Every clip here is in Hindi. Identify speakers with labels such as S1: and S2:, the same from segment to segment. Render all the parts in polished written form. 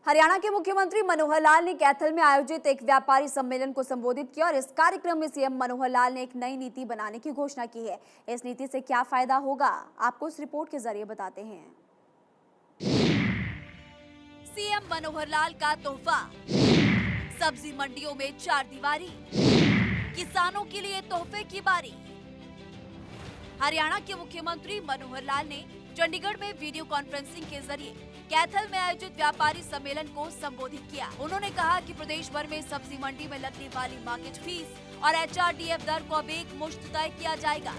S1: हरियाणा के मुख्यमंत्री मनोहर लाल ने कैथल में आयोजित एक व्यापारी सम्मेलन को संबोधित किया और इस कार्यक्रम में सीएम मनोहर लाल ने एक नई नीति बनाने की घोषणा की है। इस नीति से क्या फायदा होगा, आपको इस रिपोर्ट के जरिए बताते हैं।
S2: सीएम मनोहर लाल का तोहफा, सब्जी मंडियों में चार दीवारी, किसानों के लिए तोहफे की बारी। हरियाणा के मुख्यमंत्री मनोहर लाल ने चंडीगढ़ में वीडियो कॉन्फ्रेंसिंग के जरिए कैथल में आयोजित व्यापारी सम्मेलन को संबोधित किया। उन्होंने कहा कि प्रदेश भर में सब्जी मंडी में लगने वाली मार्केट फीस और एचआरडीएफ दर को अब एक मुश्त तय किया जाएगा।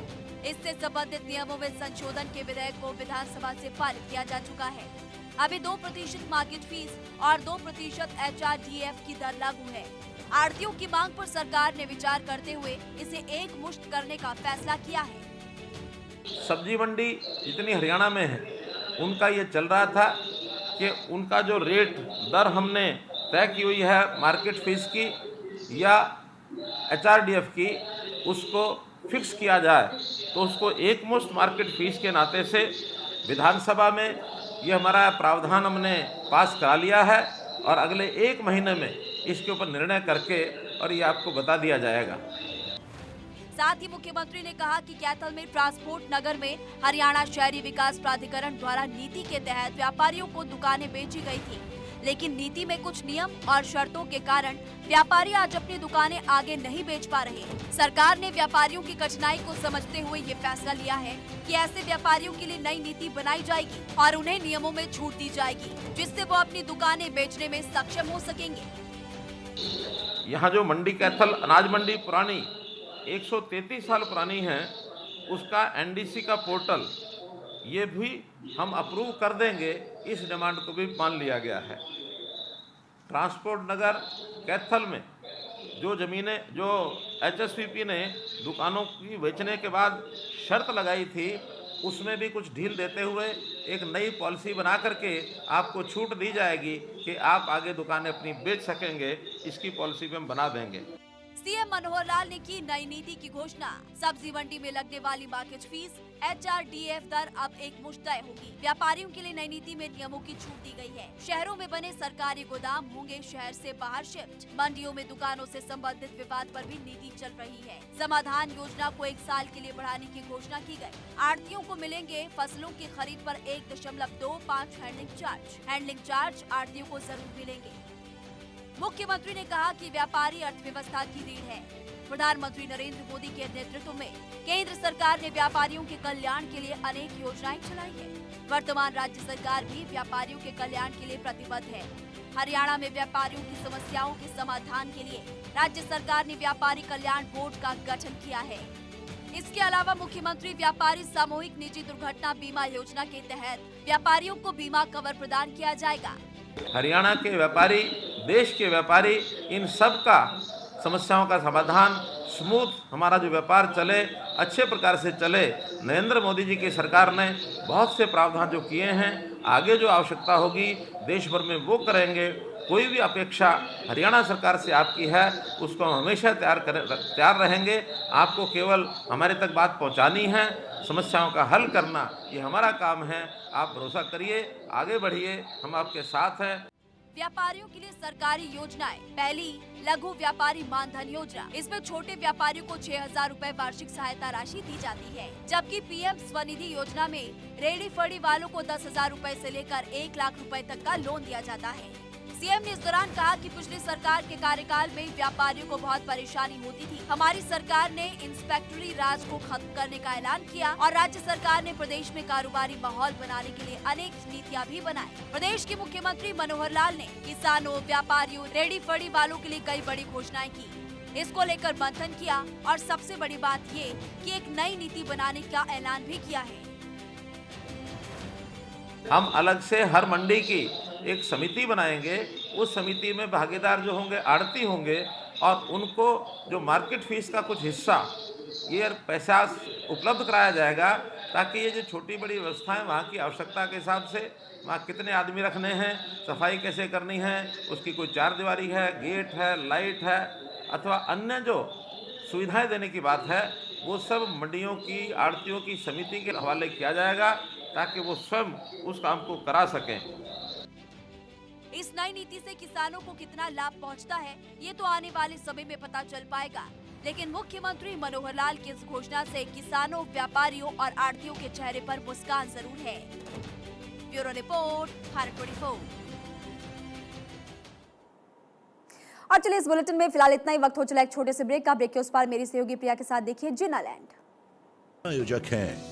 S2: इससे संबंधित नियमों में संशोधन के विधेयक को विधानसभा से पारित किया जा चुका है। अभी 2% मार्केट फीस और 2% एचआरडीएफ की दर लागू है। आढ़तियों की मांग पर सरकार ने विचार करते हुए इसे एक मुश्त करने का फैसला किया है।
S3: सब्जी मंडी जितनी हरियाणा में है उनका ये चल रहा था कि उनका जो रेट दर हमने तय की हुई है मार्केट फीस की या एचआरडीएफ की, उसको फिक्स किया जाए, तो उसको एक मुश्त मार्केट फीस के नाते से विधानसभा में ये हमारा प्रावधान हमने पास करा लिया है और अगले 1 महीने में इसके ऊपर निर्णय करके और ये आपको बता दिया जाएगा।
S2: साथ ही मुख्यमंत्री ने कहा कि कैथल में ट्रांसपोर्ट नगर में हरियाणा शहरी विकास प्राधिकरण द्वारा नीति के तहत व्यापारियों को दुकानें बेची गई थी, लेकिन नीति में कुछ नियम और शर्तों के कारण व्यापारी आज अपनी दुकानें आगे नहीं बेच पा रहे। सरकार ने व्यापारियों की कठिनाई को समझते हुए ये फैसला लिया है कि ऐसे व्यापारियों के लिए नई नीति बनाई जाएगी और उन्हें नियमों में छूट दी जाएगी, जिससे वो अपनी दुकानें बेचने में सक्षम हो सकेंगे।
S3: यहाँ जो मंडी कैथल अनाज मंडी पुरानी 133 साल पुरानी है, उसका एनडीसी का पोर्टल ये भी हम अप्रूव कर देंगे, इस डिमांड को भी मान लिया गया है। ट्रांसपोर्ट नगर कैथल में जो ज़मीनें जो एचएसपीपी ने दुकानों की बेचने के बाद शर्त लगाई थी, उसमें भी कुछ ढील देते हुए एक नई पॉलिसी बना करके आपको छूट दी जाएगी कि आप आगे दुकानें अपनी बेच सकेंगे। इसकी पॉलिसी भी हम बना देंगे।
S2: सीएम मनोहर लाल ने की नई नीति की घोषणा। सब्जी मंडी में लगने वाली मार्केट फीस एचआरडीएफ दर अब एक मुश्त तय होगी। व्यापारियों के लिए नई नीति में नियमों की छूट दी गई है। शहरों में बने सरकारी गोदाम होंगे शहर से बाहर शिफ्ट। मंडियों में दुकानों से संबंधित विवाद पर भी नीति चल रही है। समाधान योजना को 1 साल के लिए बढ़ाने की घोषणा की गई। आढ़तियों को मिलेंगे फसलों की खरीद पर 1.25 हैंडलिंग चार्ज आढ़तियों को जरूर मिलेंगे। मुख्यमंत्री ने कहा कि व्यापारी अर्थव्यवस्था की रीढ़ है। प्रधानमंत्री नरेंद्र मोदी के नेतृत्व में केंद्र सरकार ने व्यापारियों के कल्याण के लिए अनेक योजनाएं चलाई है। वर्तमान राज्य सरकार भी व्यापारियों के कल्याण के लिए प्रतिबद्ध है। हरियाणा में व्यापारियों की समस्याओं के समाधान के लिए राज्य सरकार ने व्यापारी कल्याण बोर्ड का गठन किया है। इसके अलावा मुख्यमंत्री व्यापारी सामूहिक निजी दुर्घटना बीमा योजना के तहत व्यापारियों को बीमा कवर प्रदान किया जाएगा।
S3: हरियाणा के व्यापारी, देश के व्यापारी, इन सब का समस्याओं का समाधान स्मूथ हमारा जो व्यापार चले, अच्छे प्रकार से चले। नरेंद्र मोदी जी की सरकार ने बहुत से प्रावधान जो किए हैं, आगे जो आवश्यकता होगी देश भर में वो करेंगे। कोई भी अपेक्षा हरियाणा सरकार से आपकी है, उसको हम हमेशा तैयार रहेंगे। आपको केवल हमारे तक बात पहुंचानी है, समस्याओं का हल करना ये हमारा काम है। आप भरोसा करिए, आगे बढ़िए, हम आपके साथ हैं।
S2: व्यापारियों के लिए सरकारी योजनाएं। पहली, लघु व्यापारी मानधन योजना। इसमें छोटे व्यापारियों को 6,000 रूपए वार्षिक सहायता राशि दी जाती है, जबकि पीएम स्वनिधि योजना में रेहड़ी फड़ी वालों को 10,000 रूपए से लेकर 1 लाख रूपए तक का लोन दिया जाता है। सीएम ने इस दौरान कहा कि पिछली सरकार के कार्यकाल में व्यापारियों को बहुत परेशानी होती थी। हमारी सरकार ने इंस्पेक्टरी राज को खत्म करने का ऐलान किया और राज्य सरकार ने प्रदेश में कारोबारी माहौल बनाने के लिए अनेक नीतियां भी बनाई। प्रदेश के मुख्यमंत्री मनोहर लाल ने किसानों, व्यापारियों, रेहड़ी फड़ी वालों के लिए कई बड़ी घोषणाएं की। इसको लेकर मंथन किया और सबसे बड़ी बात ये कि एक नई नीति बनाने का ऐलान भी किया है।
S3: हम अलग से हर मंडी की एक समिति बनाएंगे। उस समिति में भागीदार जो होंगे आढ़ती होंगे और उनको जो मार्केट फीस का कुछ हिस्सा ये पैसा उपलब्ध कराया जाएगा, ताकि ये जो छोटी बड़ी व्यवस्थाएं वहाँ की आवश्यकता के हिसाब से, वहाँ कितने आदमी रखने हैं, सफाई कैसे करनी है, उसकी कोई चार दीवारी है, गेट है, लाइट है, अथवा अन्य जो सुविधाएं देने की बात है, वो सब मंडियों की आढ़तियों की समिति के हवाले किया जाएगा, ताकि वो स्वयं उस काम को करा सकें।
S2: इस नई नीति से किसानों को कितना लाभ पहुंचता है, ये तो आने वाले समय में पता चल पाएगा। लेकिन मुख्यमंत्री मनोहर लाल की इस घोषणा से किसानों, व्यापारियों और आढ़तियों के चेहरे पर मुस्कान जरूर है। Bureau report, Bharat 24।
S1: और चलिए इस बुलेटिन में फिलहाल इतना ही। वक्त हो चला एक छोटे से ब्रेक का। ब्रेक के उस पार मेरी सहयोगी प्रिया के साथ देखिए जिन्ना लैंड।
S4: आयोजक हैं